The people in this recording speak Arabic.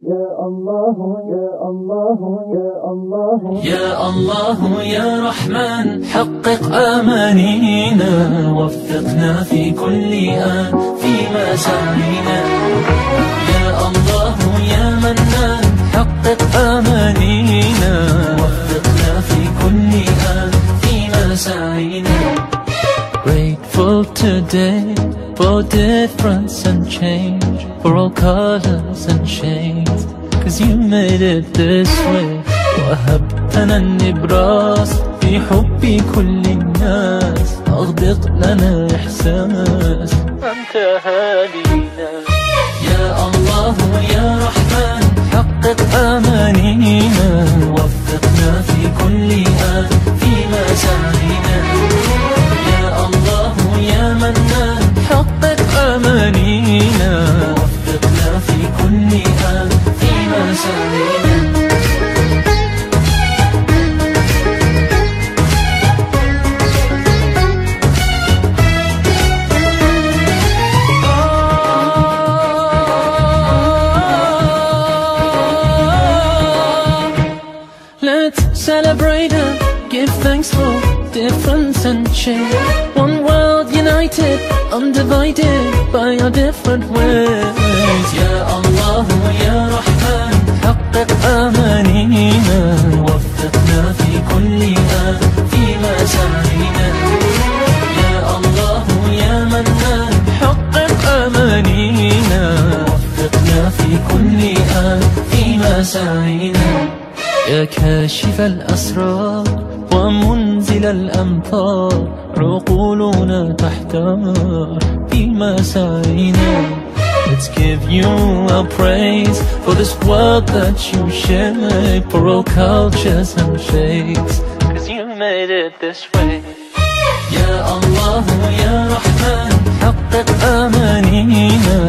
يا الله يا الله يا الله يا الله يا رحمن، حقق آمانينا، وفقنا في كل آن في مساعينا. يا الله يا منان، حقق آمانينا، وفقنا في كل آن في مساعينا. Grateful today for difference and change, for all colors and shades, 'cause you made it this way. وهبتنا النبراس في حب كل الناس، أغدق لنا إحساس أنت هادينا. يا الله يا رحمن، حقق آمانينا، وفقنا في كل آن في مساعينا. يا الله يا منان، حقق آمانينا، وفقنا في كل آن في مساعينا. Let's celebrate and give thanks for difference and change. One world united, undivided by our different ways. Ya Allah ya Rahman, حقق آمانينا، وفقنا في كل آن في مساعينا. يا الله يا منان، حقق آمانينا، وفقنا في كل آن في مساعينا. يا كاشف الأسرار ومنزل الأمطار، عقولنا تحتار في مساعينا. Let's give you our praise for this world that you shape, for all cultures and faiths, 'cause you made it this way. يا الله يا رحمن، حقق آمانينا،